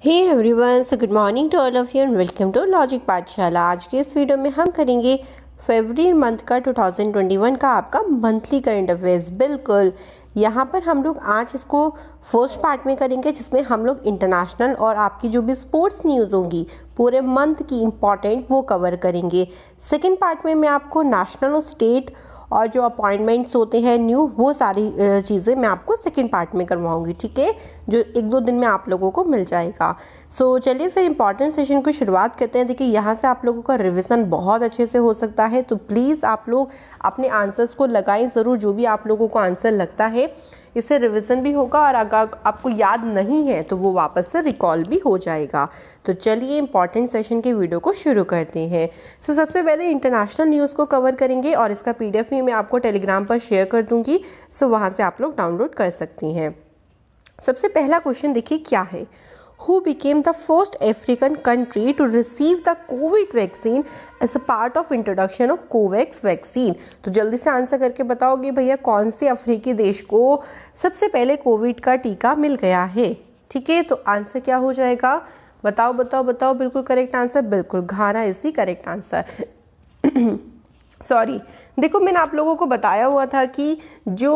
Hey everyone, so good morning to all of you and welcome to logic Pathshala. आज के इस video में हम करेंगे फरवरी मंथ का 2021 का आपका मंथली करंट अफेयर्स। बिल्कुल यहाँ पर हम लोग आज इसको फर्स्ट पार्ट में करेंगे, जिसमें हम लोग इंटरनेशनल और आपकी जो भी स्पोर्ट्स न्यूज़ होंगी पूरे मंथ की इम्पॉर्टेंट वो कवर करेंगे। सेकेंड पार्ट में मैं आपको नेशनल और स्टेट और जो अपॉइंटमेंट्स होते हैं न्यू, वो सारी चीज़ें मैं आपको सेकंड पार्ट में करवाऊंगी, ठीक है, जो एक दो दिन में आप लोगों को मिल जाएगा। सो चलिए फिर इंपॉर्टेंट सेशन को शुरुआत करते हैं। देखिए यहाँ से आप लोगों का रिवीजन बहुत अच्छे से हो सकता है, तो प्लीज़ आप लोग अपने आंसर्स को लगाएं ज़रूर। जो भी आप लोगों को आंसर लगता है इससे रिवीजन भी होगा और अगर आपको याद नहीं है तो वो वापस से रिकॉल भी हो जाएगा। तो चलिए इंपॉर्टेंट सेशन के वीडियो को शुरू करते हैं। सबसे पहले इंटरनेशनल न्यूज़ को कवर करेंगे और इसका PDF भी मैं आपको टेलीग्राम पर शेयर कर दूंगी, वहाँ से आप लोग डाउनलोड कर सकती हैं। सबसे पहला क्वेश्चन देखिए क्या है, who became the first African country to receive the COVID vaccine as a part of introduction of COVAX vaccine। तो जल्दी से आंसर करके बताओगे भैया कौन से अफ्रीकी देश को सबसे पहले कोविड का टीका मिल गया है। ठीक है, तो आंसर क्या हो जाएगा, बताओ बताओ बताओ। बिल्कुल करेक्ट आंसर, बिल्कुल Ghana is the correct answer. Sorry, देखो मैंने आप लोगों को बताया हुआ था कि जो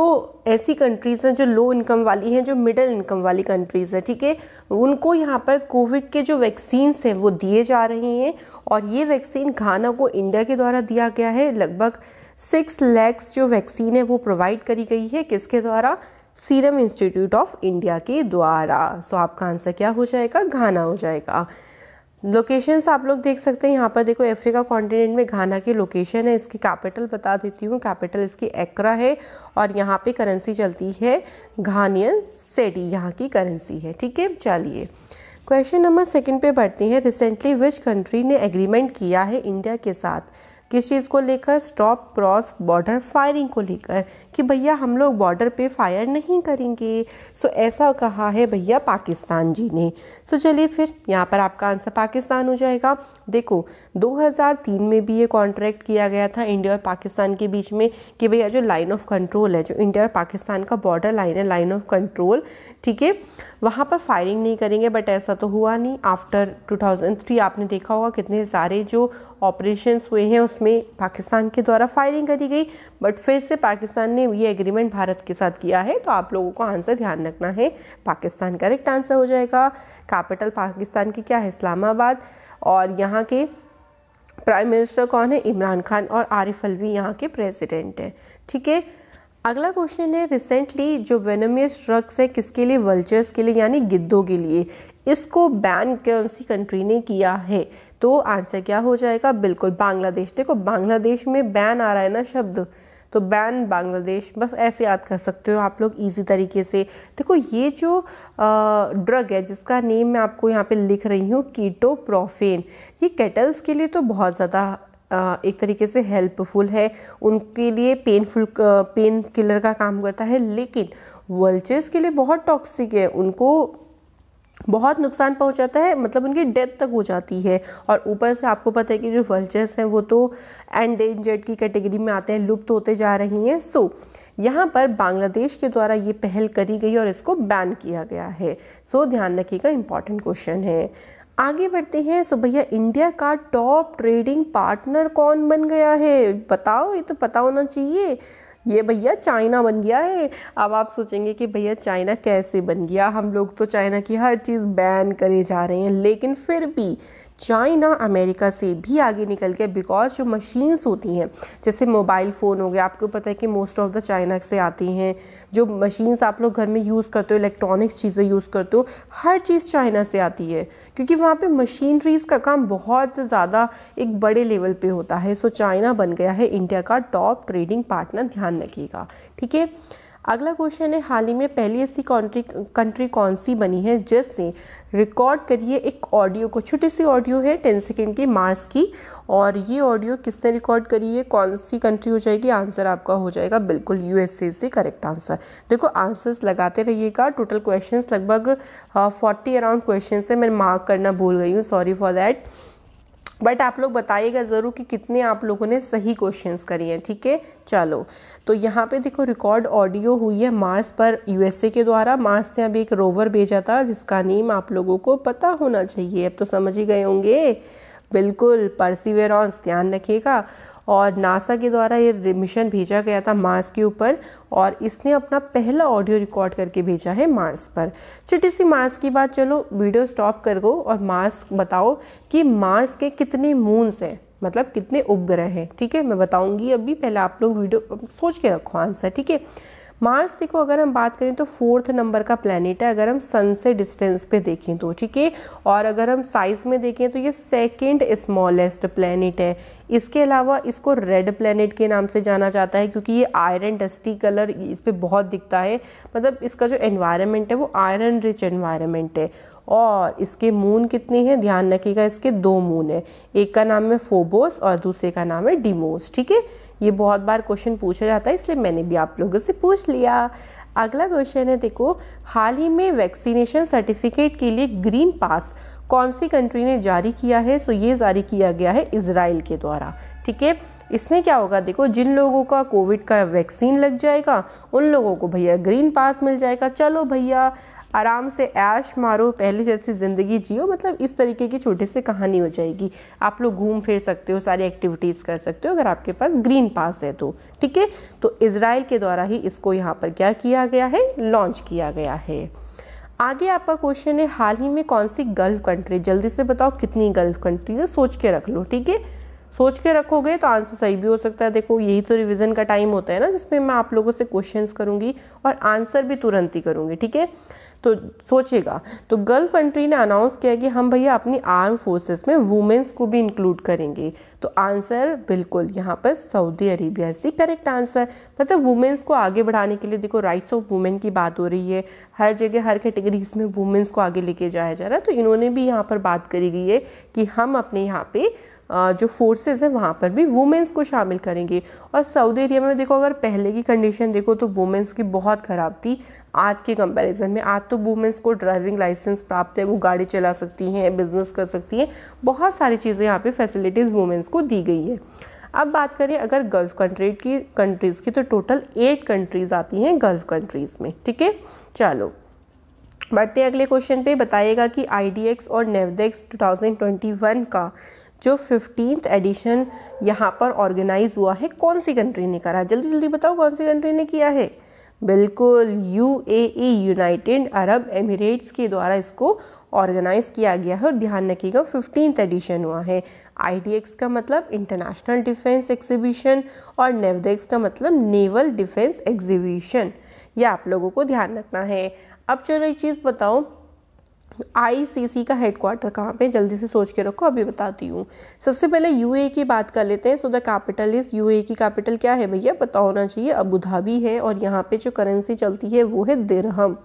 ऐसी कंट्रीज़ हैं जो लो इनकम वाली हैं, जो मिडिल इनकम वाली कंट्रीज़ हैं, ठीक है, उनको यहाँ पर कोविड के जो वैक्सीन्स हैं वो दिए जा रहे हैं। और ये वैक्सीन घाना को इंडिया के द्वारा दिया गया है। लगभग 6 लाख जो वैक्सीन है वो प्रोवाइड करी गई है, किसके द्वारा, सीरम इंस्टीट्यूट ऑफ इंडिया के द्वारा। सो आपका आंसर क्या हो जाएगा, घाना हो जाएगा। लोकेशंस आप लोग देख सकते हैं यहाँ पर, देखो अफ्रीका कॉन्टिनेंट में घाना की लोकेशन है। इसकी कैपिटल बता देती हूँ, कैपिटल इसकी एक्रा है और यहाँ पे करेंसी चलती है घानियन सेडी, यहाँ की करेंसी है। ठीक है, चलिए क्वेश्चन नंबर 2 पे बढ़ते हैं। रिसेंटली विच कंट्री ने एग्रीमेंट किया है इंडिया के साथ, किस चीज़ को लेकर, स्टॉप क्रॉस बॉर्डर फायरिंग को लेकर, कि भैया हम लोग बॉर्डर पे फायर नहीं करेंगे। ऐसा कहा है भैया पाकिस्तान जी ने। चलिए फिर यहाँ पर आपका आंसर पाकिस्तान हो जाएगा। देखो 2003 में भी ये कॉन्ट्रैक्ट किया गया था इंडिया और पाकिस्तान के बीच में कि भैया जो लाइन ऑफ कंट्रोल है, जो इंडिया और पाकिस्तान का बॉर्डर लाइन है, लाइन ऑफ कंट्रोल, ठीक है, वहाँ पर फायरिंग नहीं करेंगे। बट ऐसा तो हुआ नहीं। आफ्टर 2003 आपने देखा होगा कितने सारे जो ऑपरेशंस हुए हैं उसमें पाकिस्तान के द्वारा फायरिंग करी गई। बट फिर से पाकिस्तान ने ये एग्रीमेंट भारत के साथ किया है, तो आप लोगों को आंसर ध्यान रखना है, पाकिस्तान करेक्ट आंसर हो जाएगा। कैपिटल पाकिस्तान की क्या है, इस्लामाबाद, और यहाँ के प्राइम मिनिस्टर कौन है, इमरान खान, और आरिफ अलवी यहाँ के प्रेसिडेंट हैं। ठीक है, अगला क्वेश्चन है, रिसेंटली जो वेनमियस ड्रग्स है किसके लिए, वल्चर्स के लिए यानी गिद्धों के लिए, इसको बैन कौन सी कंट्री ने किया है। तो आंसर क्या हो जाएगा, बिल्कुल बांग्लादेश। देखो बांग्लादेश में बैन आ रहा है ना शब्द, तो बैन बांग्लादेश, बस ऐसे याद कर सकते हो आप लोग इजी तरीके से। देखो ये जो ड्रग है जिसका नेम मैं आपको यहाँ पे लिख रही हूँ, कीटोप्रोफेन, ये कैटल्स के लिए तो बहुत ज़्यादा एक तरीके से हेल्पफुल है, उनके लिए पेन किलर का काम करता है, लेकिन वल्चर्स के लिए बहुत टॉक्सिक है, उनको बहुत नुकसान पहुंचाता है, मतलब उनकी डेथ तक हो जाती है। और ऊपर से आपको पता है कि जो वल्चर्स हैं वो तो एंडेंजर्ड की कैटेगरी में आते हैं, लुप्त होते जा रही हैं। यहाँ पर बांग्लादेश के द्वारा ये पहल करी गई और इसको बैन किया गया है। ध्यान रखिएगा, इंपॉर्टेंट क्वेश्चन है। आगे बढ़ते हैं। भैया इंडिया का टॉप ट्रेडिंग पार्टनर कौन बन गया है, बताओ, ये तो पता होना चाहिए। ये भैया चाइना बन गया है। अब आप सोचेंगे कि भैया चाइना कैसे बन गया, हम लोग तो चाइना की हर चीज़ बैन करे जा रहे हैं, लेकिन फिर भी चाइना अमेरिका से भी आगे निकल गया। बिकॉज जो मशीन्स होती हैं, जैसे मोबाइल फ़ोन हो गया, आपको पता है कि मोस्ट ऑफ द चाइना से आती हैं। जो मशीन्स आप लोग घर में यूज़ करते हो, इलेक्ट्रॉनिक्स चीज़ें यूज़ करते हो, हर चीज़ चाइना से आती है, क्योंकि वहाँ पे मशीनरीज़ का काम बहुत ज़्यादा एक बड़े लेवल पे होता है। चाइना बन गया है इंडिया का टॉप ट्रेडिंग पार्टनर, ध्यान रखिएगा। ठीक है, अगला क्वेश्चन है, हाल ही में पहली ऐसी कंट्री कौन सी बनी है जिसने रिकॉर्ड करी है एक ऑडियो को, छोटी सी ऑडियो है 10 सेकेंड की, मार्स की, और ये ऑडियो किसने रिकॉर्ड करी है, कौन सी कंट्री हो जाएगी, आंसर आपका हो जाएगा बिल्कुल USA से करेक्ट आंसर। देखो आंसर्स लगाते रहिएगा। टोटल क्वेश्चंस लगभग 40 अराउंड क्वेश्चन है, मैं मार्क करना भूल गई हूँ, सॉरी फॉर दैट। बट आप लोग बताइएगा ज़रूर कि कितने आप लोगों ने सही क्वेश्चंस करिए हैं, ठीक है। चलो, तो यहाँ पे देखो रिकॉर्ड ऑडियो हुई है मार्स पर यूएसए के द्वारा। मार्स ने अभी एक रोवर भेजा था जिसका नेम आप लोगों को पता होना चाहिए, अब तो समझ ही गए होंगे, बिल्कुल परसिवेरेंस, ध्यान रखिएगा। और नासा के द्वारा ये मिशन भेजा गया था मार्स के ऊपर और इसने अपना पहला ऑडियो रिकॉर्ड करके भेजा है मार्स पर। छोटी सी मार्स की बात, चलो वीडियो स्टॉप कर दो और मार्स बताओ कि मार्स के कितने मून्स हैं, मतलब कितने उपग्रह हैं, ठीक है। मैं बताऊंगी अभी, पहले आप लोग वीडियो सोच के रखो आंसर, ठीक है। मार्स देखो अगर हम बात करें तो 4th नंबर का प्लैनेट है अगर हम सन से डिस्टेंस पे देखें तो, ठीक है। और अगर हम साइज में देखें तो ये 2nd स्मॉलेस्ट प्लैनेट है। इसके अलावा इसको रेड प्लैनेट के नाम से जाना जाता है क्योंकि ये आयरन डस्टी कलर इस पर बहुत दिखता है, मतलब इसका जो एनवायरनमेंट है वो आयरन रिच एनवायरनमेंट है। और इसके मून कितने हैं, ध्यान रखिएगा, इसके 2 मून है, एक का नाम है फोबोस और दूसरे का नाम है डिमोस, ठीक है। ये बहुत बार क्वेश्चन पूछा जाता है इसलिए मैंने भी आप लोगों से पूछ लिया। अगला क्वेश्चन है, देखो हाल ही में वैक्सीनेशन सर्टिफिकेट के लिए ग्रीन पास कौन सी कंट्री ने जारी किया है? सो ये जारी किया गया है इजराइल के द्वारा, ठीक है। इसमें क्या होगा, देखो जिन लोगों का कोविड का वैक्सीन लग जाएगा उन लोगों को भैया ग्रीन पास मिल जाएगा। चलो भैया आराम से ऐश मारो, पहले जैसी ज़िंदगी जियो, मतलब इस तरीके की छोटी सी कहानी हो जाएगी। आप लोग घूम फिर सकते हो, सारी एक्टिविटीज़ कर सकते हो अगर आपके पास ग्रीन पास है तो, ठीक है। तो इजराइल के द्वारा ही इसको यहाँ पर क्या किया गया है, लॉन्च किया गया है। आगे आपका क्वेश्चन है, हाल ही में कौन सी गल्फ कंट्री, जल्दी से बताओ कितनी गल्फ कंट्रीज है, सोच के रख लो, ठीक है। सोच के रखोगे तो आंसर सही भी हो सकता है। देखो यही तो रिवीजन का टाइम होता है ना, जिसमें मैं आप लोगों से क्वेश्चंस करूंगी और आंसर भी तुरंत ही करूंगी, ठीक है। तो सोचेगा, तो गल्फ कंट्री ने अनाउंस किया कि हम भैया अपनी आर्म फोर्सेस में वुमेन्स को भी इंक्लूड करेंगे। तो आंसर बिल्कुल यहाँ पर Saudi Arabia is the correct answer. मतलब वुमेन्स को आगे बढ़ाने के लिए, देखो राइट्स ऑफ वुमेन की बात हो रही है, हर जगह हर कैटेगरीज में वुमेन्स को आगे लेके जाया जा रहा है। तो इन्होंने भी यहाँ पर बात करी गई है कि हम अपने यहाँ पे जो फोर्सेस हैं वहाँ पर भी वुमेन्स को शामिल करेंगे। और सऊदी अरेबिया में देखो अगर पहले की कंडीशन देखो तो वुमेन्स की बहुत ख़राब थी आज के कंपैरिजन में। आज तो वुमेन्स को ड्राइविंग लाइसेंस प्राप्त है, वो गाड़ी चला सकती हैं, बिजनेस कर सकती हैं, बहुत सारी चीज़ें यहाँ पे फैसिलिटीज़ वुमेन्स को दी गई है। अब बात करें अगर गल्फ कंट्रीज़ की तो टोटल 8 कंट्रीज़ आती हैं गल्फ कंट्रीज़ में, ठीक है। चलो बढ़ते हैं अगले क्वेश्चन पे। बताइएगा कि IDX और नेवडेक्स 2021 का जो 15th एडिशन यहाँ पर ऑर्गेनाइज हुआ है कौन सी कंट्री ने करा, जल्दी जल्दी बताओ कौन सी कंट्री ने किया है। बिल्कुल UAE, यूनाइटेड अरब एमिरेट्स के द्वारा इसको ऑर्गेनाइज किया गया है। और ध्यान रखिएगा 15th एडिशन हुआ है। IDX का मतलब इंटरनेशनल डिफेंस एग्जीबिशन और नेवडेक्स का मतलब नेवल डिफेंस एग्जीबिशन, ये आप लोगों को ध्यान रखना है। अब चलो एक चीज़ बताओ, ICC का हेडक्वार्टर कहाँ पे, जल्दी से सोच के रखो, अभी बताती हूँ। सबसे पहले UAE की बात कर लेते हैं। So the capital is, UAE की कैपिटल क्या है भैया, पता होना चाहिए, अबू धाबी है। और यहाँ पे जो करेंसी चलती है वो है दिरहम।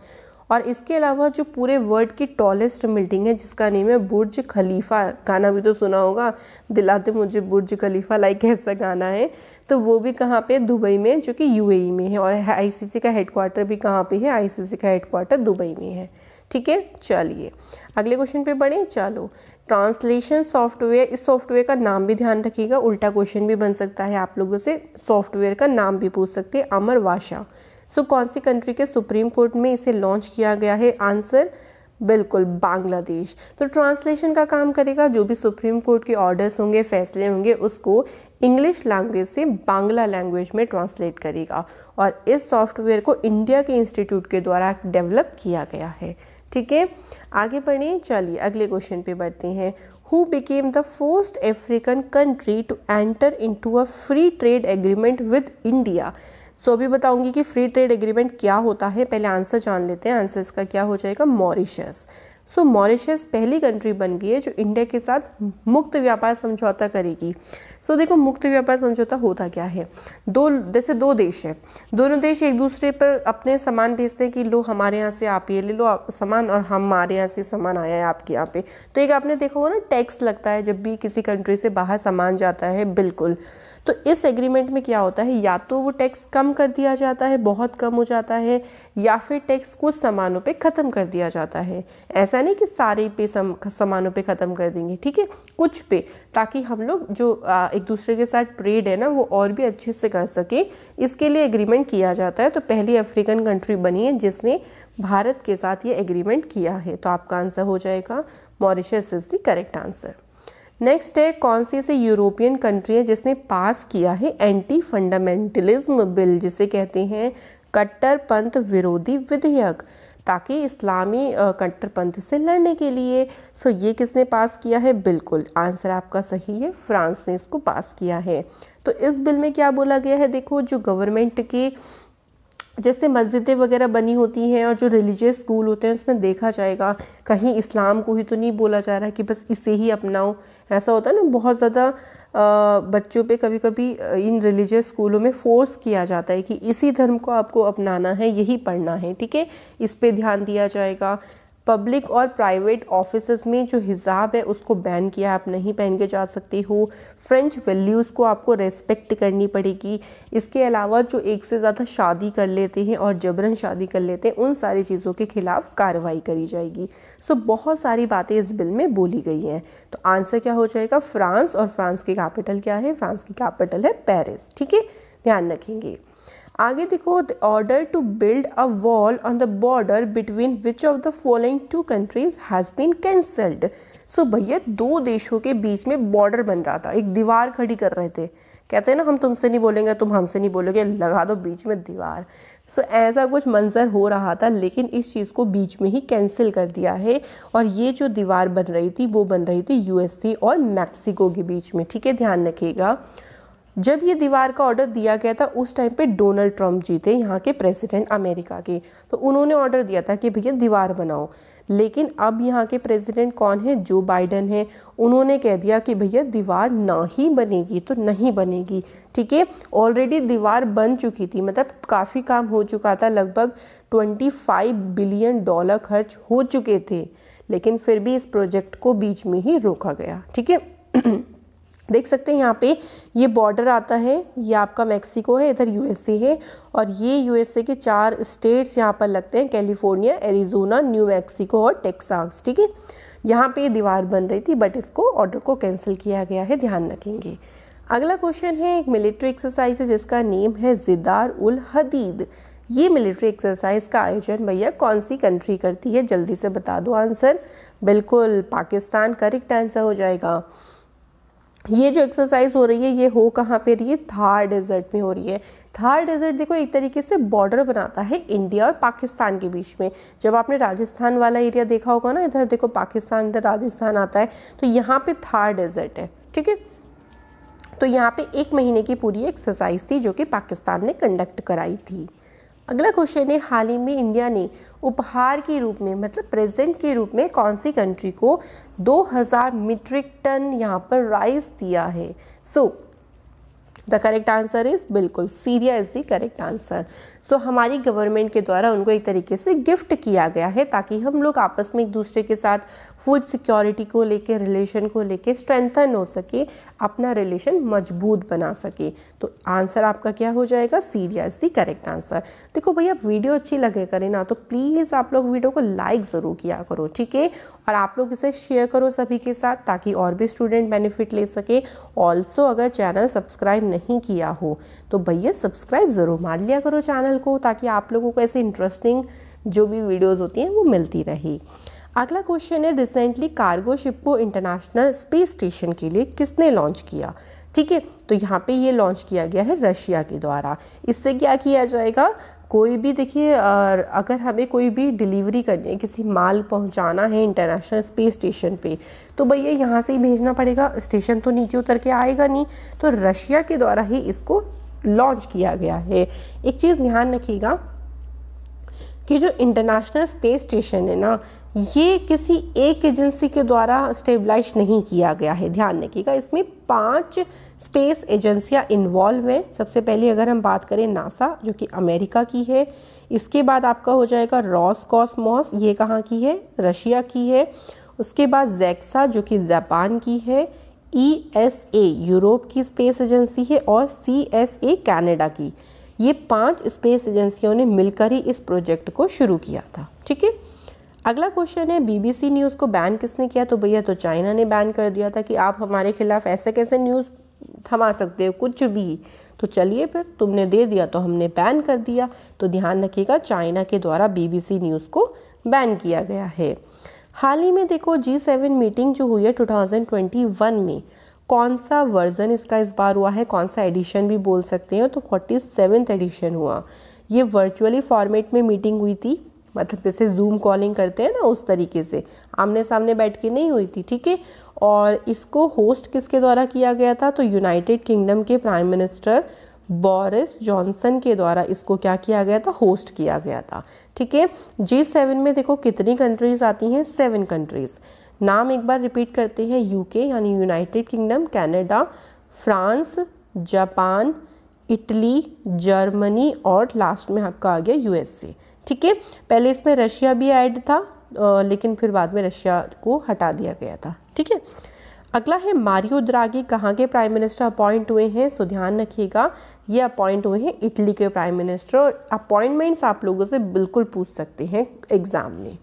और इसके अलावा जो पूरे वर्ल्ड की टॉलेस्ट बिल्डिंग है जिसका नेम है बुर्ज खलीफा, गाना भी तो सुना होगा, दिलाते मुझे बुर्ज खलीफा लाइक, ऐसा गाना है। तो वो भी कहाँ पे, दुबई में, जो कि UAE में है। और ICC का हेडक्वार्टर भी कहाँ पे है, ICC का हेडक्वार्टर दुबई में है, ठीक है। चलिए अगले क्वेश्चन पे बढ़े। चलो ट्रांसलेशन सॉफ्टवेयर, इस सॉफ्टवेयर का नाम भी ध्यान रखिएगा, उल्टा क्वेश्चन भी बन सकता है आप लोगों से, सॉफ्टवेयर का नाम भी पूछ सकते हैं, अमर भाषा। सो कौन सी कंट्री के सुप्रीम कोर्ट में इसे लॉन्च किया गया है, आंसर बिल्कुल बांग्लादेश। तो ट्रांसलेशन का काम करेगा, जो भी सुप्रीम कोर्ट के ऑर्डर्स होंगे, फैसले होंगे, उसको इंग्लिश लैंग्वेज से बांग्ला लैंग्वेज में ट्रांसलेट करेगा। और इस सॉफ्टवेयर को इंडिया के इंस्टीट्यूट के द्वारा डेवलप किया गया है, ठीक है। आगे बढ़ें, चलिए अगले क्वेश्चन पे बढ़ते हैं। Who became the first African country to enter into a free trade agreement with India. So अभी बताऊंगी कि फ्री ट्रेड एग्रीमेंट क्या होता है, पहले आंसर जान लेते हैं। आंसर इसका क्या हो जाएगा, मॉरिशस। सो मॉरिशस पहली कंट्री बन गई है जो इंडिया के साथ मुक्त व्यापार समझौता करेगी। सो देखो मुक्त व्यापार समझौता होता क्या है, जैसे दो देश हैं, दोनों देश एक दूसरे पर अपने सामान भेजते हैं कि लो हमारे यहाँ से आप ये ले लो सामान और हमारे यहाँ से सामान आया है आपके यहाँ पे। तो एक आपने देखा होगा ना, टैक्स लगता है जब भी किसी कंट्री से बाहर सामान जाता है, बिल्कुल। तो इस एग्रीमेंट में क्या होता है, या तो वो टैक्स कम कर दिया जाता है, बहुत कम हो जाता है, या फिर टैक्स कुछ सामानों पे ख़त्म कर दिया जाता है। ऐसा नहीं कि सारे पे सामानों पे ख़त्म कर देंगे, ठीक है, कुछ पे, ताकि हम लोग जो एक दूसरे के साथ ट्रेड है ना वो और भी अच्छे से कर सके, इसके लिए एग्रीमेंट किया जाता है। तो पहली अफ्रीकन कंट्री बनी है जिसने भारत के साथ ये एग्रीमेंट किया है। तो आपका आंसर हो जाएगा Mauritius is the correct answer. Next है, कौन सी ऐसे यूरोपियन कंट्री है जिसने पास किया है एंटी फंडामेंटलिज्म बिल, जिसे कहते हैं कट्टरपंथ विरोधी विधेयक, ताकि इस्लामी कट्टरपंथ से लड़ने के लिए। सो ये किसने पास किया है? बिल्कुल आंसर आपका सही है, फ्रांस ने इसको पास किया है। तो इस बिल में क्या बोला गया है, देखो जो गवर्नमेंट के जैसे मस्जिदें वगैरह बनी होती हैं और जो रिलीजियस स्कूल होते हैं उसमें देखा जाएगा कहीं इस्लाम को ही तो नहीं बोला जा रहा है कि बस इसे ही अपनाओ। ऐसा होता है ना, बहुत ज़्यादा बच्चों पे कभी कभी इन रिलीजियस स्कूलों में फोर्स किया जाता है कि इसी धर्म को आपको अपनाना है, यही पढ़ना है, ठीक है, इस पे ध्यान दिया जाएगा। पब्लिक और प्राइवेट ऑफिसेज में जो हिजाब है उसको बैन किया, आप नहीं पहन के जा सकते हो। फ्रेंच वैल्यूज़ को आपको रेस्पेक्ट करनी पड़ेगी। इसके अलावा जो एक से ज़्यादा शादी कर लेते हैं और जबरन शादी कर लेते हैं, उन सारी चीज़ों के खिलाफ कार्रवाई करी जाएगी। सो बहुत सारी बातें इस बिल में बोली गई हैं। तो आंसर क्या हो जाएगा? फ्रांस। और फ्रांस की कैपिटल क्या है? फ्रांस की कैपिटल है पेरिस, ठीक है, ध्यान रखेंगे। आगे देखो, the order to build a wall on the border between which of the following two countries has been cancelled. So भैया दो देशों के बीच में बॉर्डर बन रहा था, एक दीवार खड़ी कर रहे थे। कहते हैं ना, हम तुमसे नहीं बोलेंगे, तुम हमसे नहीं बोलोगे, लगा दो बीच में दीवार। सो ऐसा कुछ मंजर हो रहा था, लेकिन इस चीज़ को बीच में ही कैंसिल कर दिया है। और ये जो दीवार बन रही थी वो बन रही थी यूएसए और मैक्सिको के बीच में, ठीक है, ध्यान रखिएगा। जब ये दीवार का ऑर्डर दिया गया था उस टाइम पे डोनाल्ड ट्रंप जी थे, यहाँ के प्रेसिडेंट अमेरिका के, तो उन्होंने ऑर्डर दिया था कि भैया दीवार बनाओ। लेकिन अब यहाँ के प्रेसिडेंट कौन है? जो बाइडन है। उन्होंने कह दिया कि भैया दीवार ना ही बनेगी तो नहीं बनेगी, ठीक है। ऑलरेडी दीवार बन चुकी थी, मतलब काफ़ी काम हो चुका था, लगभग $25 बिलियन खर्च हो चुके थे, लेकिन फिर भी इस प्रोजेक्ट को बीच में ही रोका गया, ठीक है। देख सकते हैं यहाँ पे ये बॉर्डर आता है, ये आपका मैक्सिको है, इधर यूएसए है, और ये यूएसए के 4 स्टेट्स यहाँ पर लगते हैं, कैलिफोर्निया, एरिजोना, न्यू मैक्सिको और टेक्सास, ठीक है। यहाँ पे ये दीवार बन रही थी, बट इसको ऑर्डर को कैंसिल किया गया है, ध्यान रखेंगे। अगला क्वेश्चन है, एक मिलिट्री एक्सरसाइज है जिसका नेम है ज़िदार उल हदीद। ये मिलिट्री एक्सरसाइज का आयोजन भैया कौन सी कंट्री करती है? जल्दी से बता दो आंसर। बिल्कुल पाकिस्तान करेक्ट आंसर हो जाएगा। ये जो एक्सरसाइज हो रही है ये हो कहाँ पे रही है? थार डेजर्ट में हो रही है। थार डेजर्ट देखो एक तरीके से बॉर्डर बनाता है इंडिया और पाकिस्तान के बीच में। जब आपने राजस्थान वाला एरिया देखा होगा ना, इधर देखो पाकिस्तान, इधर राजस्थान आता है, तो यहाँ पे थार डेजर्ट है, ठीक है। तो यहाँ पे 1 महीने की पूरी एक्सरसाइज थी जो कि पाकिस्तान ने कंडक्ट कराई थी। अगला क्वेश्चन है, हाल ही में इंडिया ने उपहार के रूप में, मतलब प्रेजेंट के रूप में, कौन सी कंट्री को 2000 मीट्रिक टन यहाँ पर राइस दिया है? So the correct answer is बिल्कुल Syria is the correct answer. So हमारी गवर्नमेंट के द्वारा उनको एक तरीके से गिफ्ट किया गया है, ताकि हम लोग आपस में एक दूसरे के साथ फूड सिक्योरिटी को लेके, रिलेशन को लेके स्ट्रेंथन हो सके, अपना रिलेशन मजबूत बना सके। तो आंसर आपका क्या हो जाएगा? Syria is the correct answer. देखो भैया वीडियो अच्छी लगे करे ना, तो प्लीज़ आप लोग वीडियो को लाइक ज़रूर किया करो, ठीक है, और आप लोग इसे शेयर करो सभी के साथ, ताकि और भी स्टूडेंट बेनिफिट ले सके। ऑल्सो अगर चैनल सब्सक्राइब नहीं किया हो तो भैया सब्सक्राइब ज़रूर मार लिया करो चैनल को, ताकि आप लोगों को ऐसे इंटरेस्टिंग जो भी वीडियोस होती हैं वो मिलती रहे। अगला क्वेश्चन है, रिसेंटली कार्गो शिप को इंटरनेशनल स्पेस स्टेशन के लिए किसने लॉन्च किया? ठीक है, तो यहाँ पे ये लॉन्च किया गया है रशिया के द्वारा। इससे क्या किया जाएगा? कोई भी देखिए, अगर हमें कोई भी डिलीवरी करनी है, किसी माल पहुँचाना है इंटरनेशनल स्पेस स्टेशन पे, तो भैया यहाँ से ही भेजना पड़ेगा, स्टेशन तो नीचे उतर के आएगा नहीं, तो रशिया के द्वारा ही इसको लॉन्च किया गया है। एक चीज़ ध्यान रखिएगा कि जो इंटरनेशनल स्पेस स्टेशन है ना, ये किसी एक एजेंसी के द्वारा स्टेबलाइज नहीं किया गया है, ध्यान रखिएगा। इसमें 5 स्पेस एजेंसियां इन्वॉल्व हैं। सबसे पहले अगर हम बात करें नासा, जो कि अमेरिका की है, इसके बाद आपका हो जाएगा रॉसकॉस्मॉस, ये कहाँ की है? रशिया की है। उसके बाद जैक्सा, जो कि जापान की है। ESA यूरोप की स्पेस एजेंसी है और CSA कनाडा की। ये 5 स्पेस एजेंसियों ने मिलकर ही इस प्रोजेक्ट को शुरू किया था। ठीक है, अगला क्वेश्चन है BBC न्यूज़ को बैन किसने किया? तो भैया तो चाइना ने बैन कर दिया था कि आप हमारे खिलाफ ऐसे कैसे न्यूज़ थमा सकते हो, कुछ भी। तो चलिए फिर, तुमने दे दिया तो हमने बैन कर दिया। तो ध्यान रखिएगा, चाइना के द्वारा BBC न्यूज़ को बैन किया गया है। हाल ही में देखो G7 मीटिंग जो हुई है 2021 में, कौन सा वर्जन इसका इस बार हुआ है, कौन सा एडिशन भी बोल सकते हैं, तो 47th एडिशन हुआ। ये वर्चुअली फॉर्मेट में मीटिंग हुई थी, मतलब जैसे जूम कॉलिंग करते हैं ना, उस तरीके से आमने सामने बैठ के नहीं हुई थी। ठीक है, और इसको होस्ट किसके द्वारा किया गया था? तो यूनाइटेड किंगडम के प्राइम मिनिस्टर बोरिस जॉनसन के द्वारा इसको क्या किया गया था? होस्ट किया गया था। ठीक है, G7 में देखो कितनी कंट्रीज आती हैं? 7 कंट्रीज। नाम एक बार रिपीट करते हैं, UK यानी United kingdom, Canada, France, Japan, Italy, Germany और लास्ट में आपका आ गया USA। ठीक है, पहले इसमें रशिया भी ऐड था, लेकिन फिर बाद में रशिया को हटा दिया गया था। ठीक है, अगला है मारियो द्रागी कहाँ के प्राइम मिनिस्टर अपॉइंट हुए हैं? सो ध्यान रखिएगा, ये अपॉइंट हुए हैं इटली के प्राइम मिनिस्टर। और अपॉइंटमेंट्स आप लोगों से बिल्कुल पूछ सकते हैं एग्जाम में।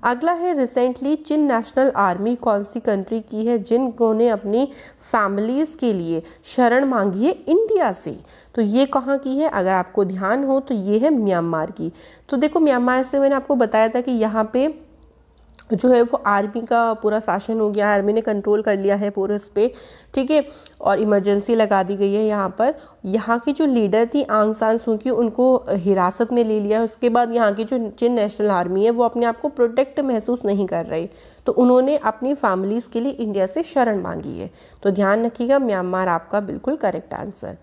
अगला है रिसेंटली चिन नेशनल आर्मी कौन सी कंट्री की है जिन्होंने अपनी फैमिलीज़ के लिए शरण मांगी है इंडिया से? तो ये कहाँ की है? अगर आपको ध्यान हो तो ये है म्यांमार की। तो देखो, म्यांमार से मैंने आपको बताया था कि यहाँ पे जो है वो आर्मी का पूरा शासन हो गया, आर्मी ने कंट्रोल कर लिया है पूरे उस पर। ठीक है, और इमरजेंसी लगा दी गई है यहाँ पर। यहाँ की जो लीडर थी आंग सान सू की, उनको हिरासत में ले लिया। उसके बाद यहाँ की जो चिन नेशनल आर्मी है वो अपने आप को प्रोटेक्ट महसूस नहीं कर रही, तो उन्होंने अपनी फैमिलीज़ के लिए इंडिया से शरण मांगी है। तो ध्यान रखिएगा, म्यांमार आपका बिल्कुल करेक्ट आंसर।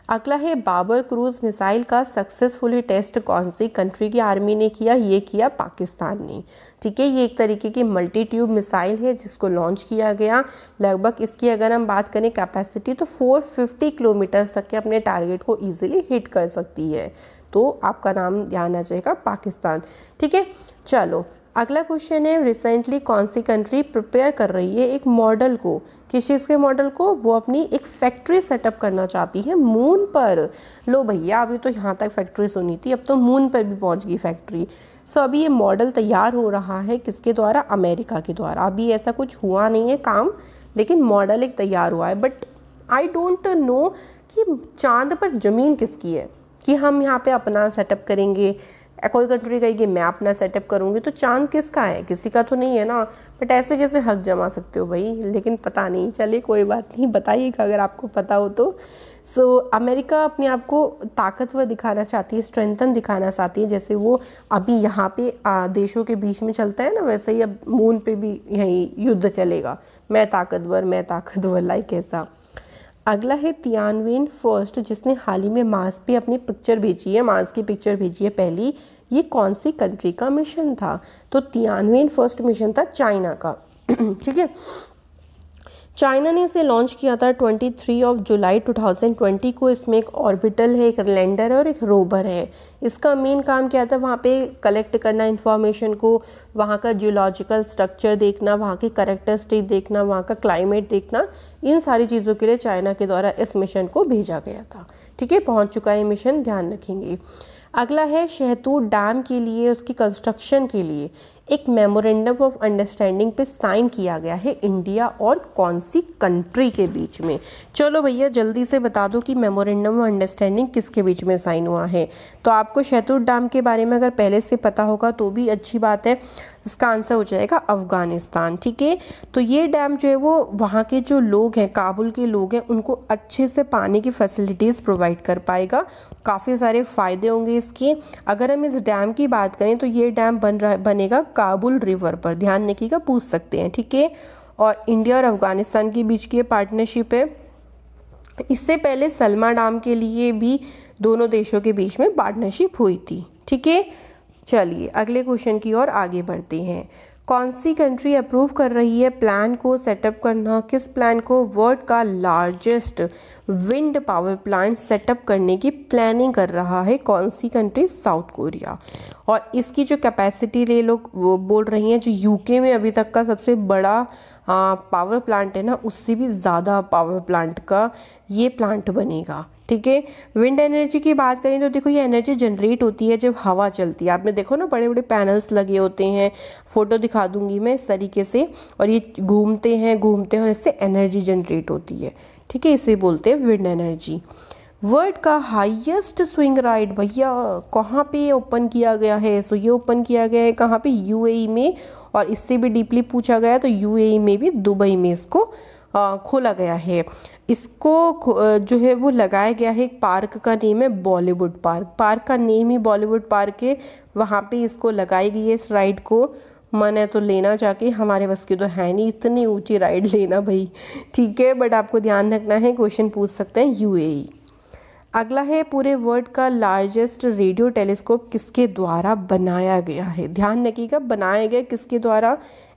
अगला है बाबर क्रूज मिसाइल का सक्सेसफुली टेस्ट कौन सी कंट्री की आर्मी ने किया? ये किया पाकिस्तान ने। ठीक है, ये एक तरीके की मल्टी ट्यूब मिसाइल है जिसको लॉन्च किया गया। लगभग इसकी अगर हम बात करें कैपेसिटी तो 450 किलोमीटर तक के अपने टारगेट को ईजिली हिट कर सकती है। तो आपका नाम ध्यान आ जाएगा पाकिस्तान। ठीक है, चलो अगला क्वेश्चन है, रिसेंटली कौन सी कंट्री प्रिपेयर कर रही है एक मॉडल को? किस चीज़ के मॉडल को? वो अपनी एक फैक्ट्री सेटअप करना चाहती है मून पर। लो भैया, अभी तो यहाँ तक फैक्ट्री सुनी थी, अब तो मून पर भी पहुँच गई फैक्ट्री। सो अभी ये मॉडल तैयार हो रहा है किसके द्वारा? अमेरिका के द्वारा। अभी ऐसा कुछ हुआ नहीं है काम, लेकिन मॉडल एक तैयार हुआ है। बट आई डोंट नो कि चांद पर ज़मीन किसकी है कि हम यहाँ पे अपना सेटअप करेंगे। कोई कंट्री कहेगी मैं अपना सेटअप करूँगी, तो चांद किसका है? किसी का तो नहीं है ना। बट ऐसे कैसे हक जमा सकते हो भाई? लेकिन पता नहीं, चलिए कोई बात नहीं, बताइएगा अगर आपको पता हो तो। सो अमेरिका अपने आप को ताकतवर दिखाना चाहती है, स्ट्रेंथन दिखाना चाहती है। जैसे वो अभी यहाँ पे देशों के बीच में चलता है ना, वैसे ही अब मून पे भी यही युद्ध चलेगा, मैं ताकतवर लाइक ऐसा। अगला है तियानवेन फर्स्ट, जिसने हाल ही में मार्स पे अपनी पिक्चर भेजी है, मार्स की पिक्चर भेजी है पहली। ये कौन सी कंट्री का मिशन था? तो तियानवेन फर्स्ट मिशन था चाइना का। ठीक है, चाइना ने इसे लॉन्च किया था 23 जुलाई 2020 को। इसमें एक ऑर्बिटल है, एक लैंडर है और एक रोवर है। इसका मेन काम क्या था? वहाँ पे कलेक्ट करना इन्फॉर्मेशन को, वहाँ का जियोलॉजिकल स्ट्रक्चर देखना, वहाँ की कैरेक्टरिस्टिक देखना, वहाँ का क्लाइमेट देखना। इन सारी चीज़ों के लिए चाइना के द्वारा इस मिशन को भेजा गया था। ठीक है, पहुँच चुका है मिशन, ध्यान रखेंगे। अगला है शहतूत डैम के लिए, उसकी कंस्ट्रक्शन के लिए एक मेमोरेंडम ऑफ अंडरस्टैंडिंग पे साइन किया गया है इंडिया और कौन सी कंट्री के बीच में? चलो भैया जल्दी से बता दो कि मेमोरेंडम ऑफ अंडरस्टैंडिंग किसके बीच में साइन हुआ है। तो आपको शहतूत डैम के बारे में अगर पहले से पता होगा तो भी अच्छी बात है, इसका आंसर हो जाएगा अफ़गानिस्तान। ठीक है, तो ये डैम जो है वो वहाँ के जो लोग हैं, काबुल के लोग हैं, उनको अच्छे से पानी की फैसिलिटीज़ प्रोवाइड कर पाएगा। काफ़ी सारे फ़ायदे होंगे इसके। अगर हम इस डैम की बात करें तो ये डैम बनेगा काबुल रिवर पर, ध्यान रखिएगा, पूछ सकते हैं। ठीक है, और इंडिया और अफ़गानिस्तान के बीच की पार्टनरशिप है। इससे पहले सलमा डैम के लिए भी दोनों देशों के बीच में पार्टनरशिप हुई थी। ठीक है, चलिए अगले क्वेश्चन की ओर आगे बढ़ते हैं। कौन सी कंट्री अप्रूव कर रही है प्लान को सेटअप करना, किस प्लान को? वर्ल्ड का largest wind power plant setup करने की प्लानिंग कर रहा है कौन सी कंट्री? South Korea. और इसकी जो कैपेसिटी ले लोग वो बोल रही हैं, जो यूके में अभी तक का सबसे बड़ा पावर प्लांट है ना, उससे भी ज़्यादा पावर प्लांट का ये प्लांट बनेगा। ठीक है। विंड एनर्जी की बात करें तो देखो, ये एनर्जी जनरेट होती है जब हवा चलती है। आपने देखो ना, बड़े बड़े पैनल्स लगे होते हैं, फोटो दिखा दूंगी मैं इस तरीके से, और ये घूमते हैं और इससे एनर्जी जनरेट होती है। ठीक है, इसे बोलते हैं विंड एनर्जी। वर्ल्ड का हाईएस्ट स्विंग राइड भैया कहाँ पे ओपन किया गया है? सो ये ओपन किया गया है कहाँ पे? यूएई में। और इससे भी डीपली पूछा गया तो यूएई में भी, दुबई में इसको खोला गया है। इसको जो है वो लगाया गया है, एक पार्क का नेम है बॉलीवुड पार्क। पार्क का नेम ही बॉलीवुड पार्क है, वहाँ पे इसको लगाई गई है इस राइड को। मन है तो लेना जाके, हमारे बस की तो है नहीं इतनी ऊंची राइड लेना भाई। ठीक है, बट आपको ध्यान रखना है, क्वेश्चन पूछ सकते हैं यूएई। अगला है, पूरे वर्ल्ड का लार्जेस्ट रेडियो टेलीस्कोप किसके द्वारा बनाया गया है? ध्यान रखिएगा, बनाया गया किसके द्वारा?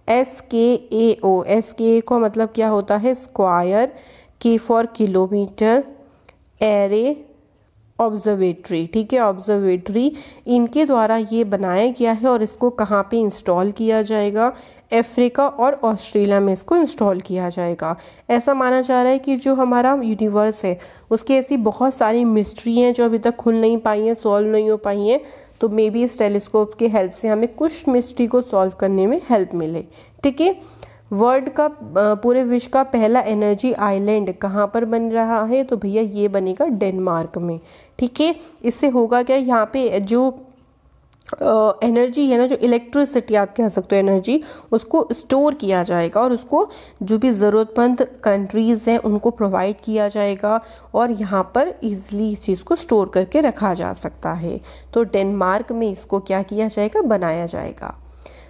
SKAO। SKA का मतलब क्या होता है? Square, K for kilometre, array, observatory. ठीक है, ऑब्जर्वेटरी, इनके द्वारा ये बनाया गया है। और इसको कहाँ पे इंस्टॉल किया जाएगा? अफ्रीका और ऑस्ट्रेलिया में इसको इंस्टॉल किया जाएगा। ऐसा माना जा रहा है कि जो हमारा यूनिवर्स है उसकी ऐसी बहुत सारी मिस्ट्री हैं जो अभी तक खुल नहीं पाई हैं, सॉल्व नहीं हो पाई हैं। तो मे बी इस टेलीस्कोप के हेल्प से हमें कुछ मिस्ट्री को सॉल्व करने में हेल्प मिले। ठीक है। वर्ल्ड का पूरे विश्व का पहला एनर्जी आइलैंड कहाँ पर बन रहा है? तो भैया ये बनेगा डेनमार्क में। ठीक है। इससे होगा क्या, यहाँ पे जो एनर्जी है ना, जो इलेक्ट्रिसिटी आप कह सकते हो एनर्जी, उसको स्टोर किया जाएगा और उसको जो भी ज़रूरतमंद कंट्रीज़ हैं उनको प्रोवाइड किया जाएगा। और यहाँ पर इजीली इस चीज़ को स्टोर करके रखा जा सकता है। तो डेनमार्क में इसको क्या किया जाएगा? बनाया जाएगा।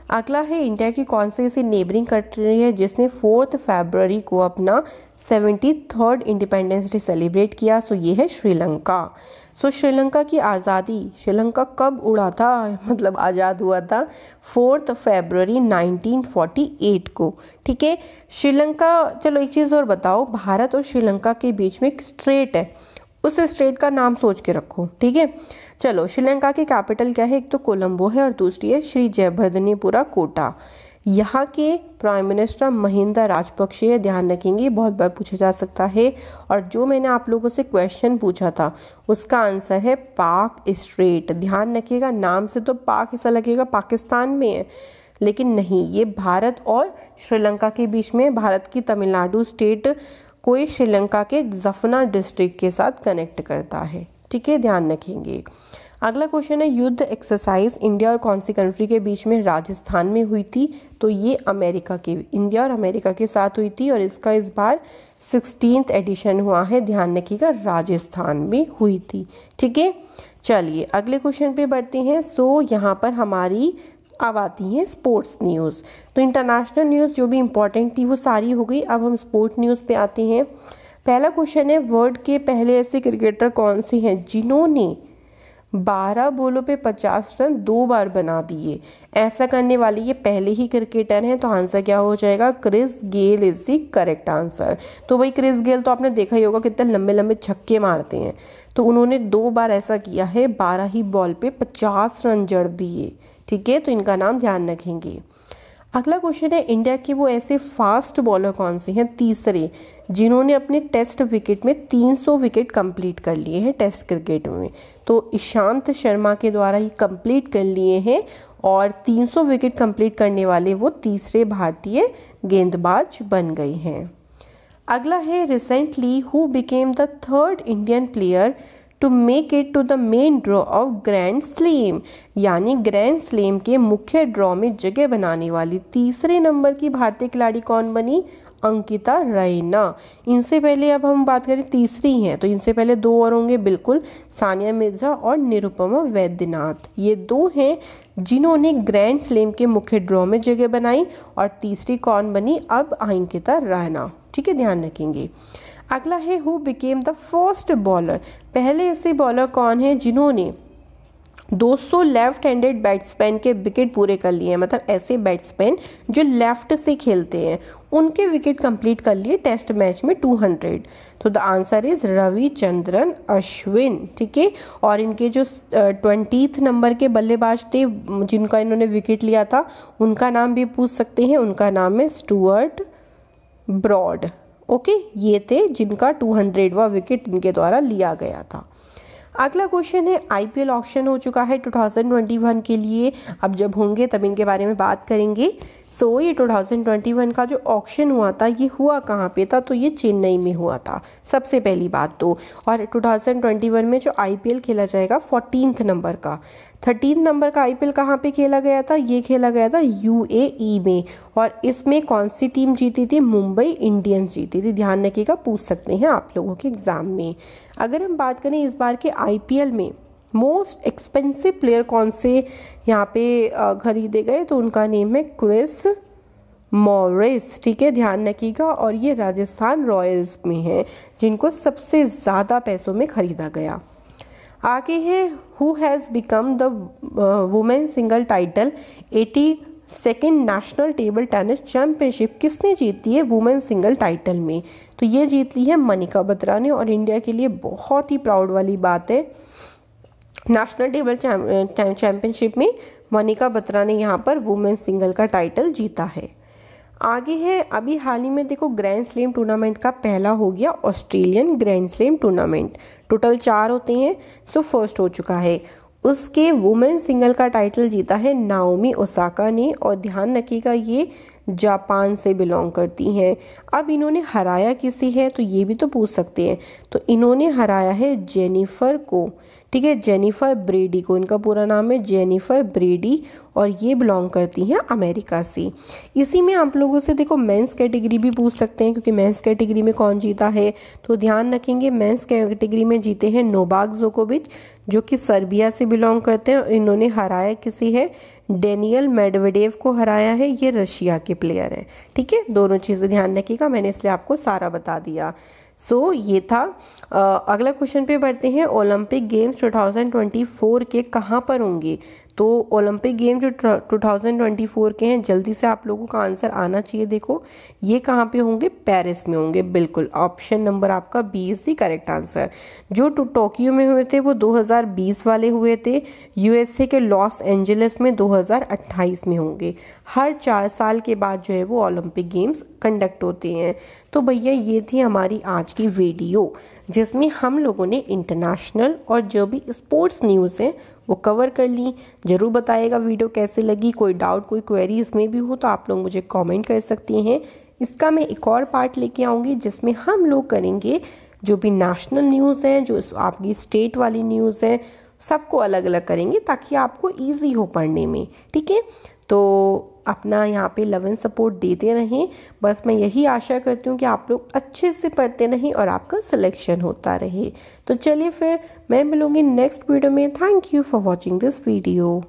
अगला है, इंडिया की कौन सी ऐसी नेबरिंग कंट्री है जिसने 4 फरवरी को अपना 73rd इंडिपेंडेंस डे सेलिब्रेट किया? सो ये है श्रीलंका। सो श्रीलंका की आज़ादी, श्रीलंका कब उड़ा था, मतलब आज़ाद हुआ था? 4 फरवरी 1948 को। ठीक है। श्रीलंका, चलो एक चीज़ और बताओ, भारत और श्रीलंका के बीच में एक स्ट्रेट है, उस स्टेट का नाम सोच के रखो। ठीक है। चलो, श्रीलंका की कैपिटल क्या है? एक तो कोलंबो है और दूसरी है श्री जयवर्धनेपुरा कोटा। यहाँ के प्राइम मिनिस्टर महिंदा राजपक्षे है, ध्यान रखेंगे, बहुत बार पूछा जा सकता है। और जो मैंने आप लोगों से क्वेश्चन पूछा था उसका आंसर है पाक स्ट्रेट। ध्यान रखिएगा, नाम से तो पाक ऐसा लगेगा पाकिस्तान में है, लेकिन नहीं, ये भारत और श्रीलंका के बीच में, भारत की तमिलनाडु स्टेट को श्रीलंका के जफना डिस्ट्रिक्ट के साथ कनेक्ट करता है। ठीक है, ध्यान रखेंगे। अगला क्वेश्चन है, युद्ध एक्सरसाइज इंडिया और कौन सी कंट्री के बीच में राजस्थान में हुई थी? तो ये अमेरिका के, इंडिया और अमेरिका के साथ हुई थी और इसका इस बार 16th एडिशन हुआ है। ध्यान रखिएगा, राजस्थान में हुई थी। ठीक है, चलिए अगले क्वेश्चन पे बढ़ते हैं। सो यहाँ पर हमारी अब आती है स्पोर्ट्स न्यूज़। तो इंटरनेशनल न्यूज़ जो भी इम्पोर्टेंट थी वो सारी हो गई। अब हम स्पोर्ट न्यूज़ पे आते हैं। पहला क्वेश्चन है, वर्ल्ड के पहले ऐसे क्रिकेटर कौन से हैं जिन्होंने 12 बॉलों पे 50 रन 2 बार बना दिए? ऐसा करने वाले ये पहले ही क्रिकेटर हैं। तो आंसर क्या हो जाएगा? Chris Gayle is the correct answer. तो भाई क्रिस गेल तो आपने देखा ही होगा कितने लंबे लंबे छक्के मारते हैं, तो उन्होंने 2 बार ऐसा किया है, 12 ही बॉल पे 50 रन जड़ दिए। ठीक है, तो इनका नाम ध्यान रखेंगे। अगला क्वेश्चन है, इंडिया के वो ऐसे फास्ट बॉलर कौन से हैं, तीसरे, जिन्होंने अपने टेस्ट विकेट में 300 विकेट कंप्लीट कर लिए हैं टेस्ट क्रिकेट में? तो ईशांत शर्मा के द्वारा ही कंप्लीट कर लिए हैं और 300 विकेट कंप्लीट करने वाले वो तीसरे भारतीय गेंदबाज बन गए हैं। अगला है, recently who became the 3rd Indian player to make it to the main draw of grand slam? यानी ग्रैंड स्लैम के मुख्य ड्रॉ में जगह बनाने वाली तीसरे नंबर की भारतीय खिलाड़ी कौन बनी? अंकिता रैना। इनसे पहले, अब हम बात करें तीसरी हैं, तो इनसे पहले 2 और होंगे, बिल्कुल, सानिया मिर्जा और निरुपमा वैद्यनाथ। ये 2 हैं जिन्होंने ग्रैंड स्लैम के मुख्य ड्रॉ में जगह बनाई। और तीसरी कौन बनी? अब अंकिता रैना। ठीक है, ध्यान रखेंगे। अगला है, who became the first bowler? पहले ऐसे बॉलर कौन है जिन्होंने 200 लेफ्ट हैंडेड बैट्समैन के विकेट पूरे कर लिए हैं, मतलब ऐसे बैट्समैन जो लेफ्ट से खेलते हैं उनके विकेट कंप्लीट कर लिए टेस्ट मैच में 200। तो the answer is Ravichandran Ashwin, ठीक है। और इनके जो 20th नंबर के बल्लेबाज थे जिनका इन्होंने विकेट लिया था उनका नाम भी पूछ सकते हैं, उनका नाम है स्टुअर्ट ब्रॉड। ओके, ये थे जिनका 200वां विकेट इनके द्वारा लिया गया था। अगला क्वेश्चन है आईपीएल ऑक्शन हो चुका है 2021 के लिए, अब जब होंगे तब इनके बारे में बात करेंगे। सो ये 2021 का जो ऑक्शन हुआ था ये हुआ कहाँ पे था, तो ये चेन्नई में हुआ था सबसे पहली बात तो। और 2021 में जो आईपीएल खेला जाएगा 14th नंबर का, 13 नंबर का आईपीएल कहाँ पे खेला गया था, ये खेला गया था यूएई में। और इसमें कौन सी टीम जीती थी, मुंबई इंडियंस जीती थी, ध्यान रखिएगा, पूछ सकते हैं आप लोगों के एग्जाम में। अगर हम बात करें इस बार के आईपीएल में मोस्ट एक्सपेंसिव प्लेयर कौन से यहाँ पे खरीदे गए, तो उनका नेम है क्रिस मॉरिस, ठीक है, ध्यान रखिएगा। और ये राजस्थान रॉयल्स में है जिनको सबसे ज़्यादा पैसों में खरीदा गया। आगे है who has become the women single title 82nd national table tennis championship, किसने जीती है वुमेन सिंगल टाइटल में, तो ये जीत ली है मनिका बत्रा ने। और इंडिया के लिए बहुत ही प्राउड वाली बात है, नेशनल टेबल चैंपियनशिप में मनिका बत्रा ने यहाँ पर वुमेन सिंगल का टाइटल जीता है। आगे है अभी हाल ही में देखो ग्रैंड स्लैम टूर्नामेंट का पहला हो गया Australian grand slam tournament, total 4 होते हैं, सो फर्स्ट हो चुका है। उसके वुमेन सिंगल का टाइटल जीता है नाओमी ओसाका ने। और ध्यान रखिएगा ये जापान से बिलोंग करती हैं। अब इन्होंने हराया किसी है, तो ये भी तो पूछ सकते हैं, तो इन्होंने हराया है जेनिफर को, ठीक है, जेनिफर ब्रेडी को, इनका पूरा नाम है जेनिफर ब्रेडी और ये बिलोंग करती हैं अमेरिका से। इसी में आप लोगों से देखो मेंस कैटेगरी भी पूछ सकते हैं, क्योंकि मेंस कैटेगरी में कौन जीता है, तो ध्यान रखेंगे मेंस कैटेगरी में जीते हैं नोवाक जोकोविच जो कि सर्बिया से बिलोंग करते हैं। इन्होंने हराया किसी है, डेनियल मेडवेडेव को हराया है, ये रशिया के प्लेयर हैं, ठीक है। दोनों चीज़ें ध्यान रखिएगा, मैंने इसलिए आपको सारा बता दिया। सो ये था। अगला क्वेश्चन पे बढ़ते हैं, ओलंपिक गेम्स 2024 के कहाँ पर होंगे, तो ओलंपिक गेम जो 2024 के हैं जल्दी से आप लोगों का आंसर आना चाहिए। देखो ये कहाँ पे होंगे, पेरिस में होंगे, बिल्कुल ऑप्शन नंबर आपका B is the correct answer. जो टोक्यो में हुए थे वो 2020 वाले हुए थे, यूएसए के लॉस एंजलिस में 2028 में होंगे। हर 4 साल के बाद जो है वो ओलंपिक गेम्स कंडक्ट होते हैं। तो भैया ये थी हमारी आज की वीडियो जिसमें हम लोगों ने इंटरनेशनल और जो भी स्पोर्ट्स न्यूज़ हैं वो कवर कर ली। ज़रूर बताइएगा वीडियो कैसे लगी, कोई डाउट कोई क्वेरी इसमें भी हो तो आप लोग मुझे कमेंट कर सकती हैं। इसका मैं एक और पार्ट लेके आऊँगी जिसमें हम लोग करेंगे जो भी नेशनल न्यूज़ हैं, जो आपकी स्टेट वाली न्यूज़ हैं, सबको अलग अलग करेंगे ताकि आपको ईजी हो पढ़ने में, ठीक है। तो अपना यहाँ पे लव एंड सपोर्ट देते रहें, बस मैं यही आशा करती हूँ कि आप लोग अच्छे से पढ़ते रहें और आपका सिलेक्शन होता रहे। तो चलिए फिर मैं मिलूँगी नेक्स्ट वीडियो में। Thank you for watching this video.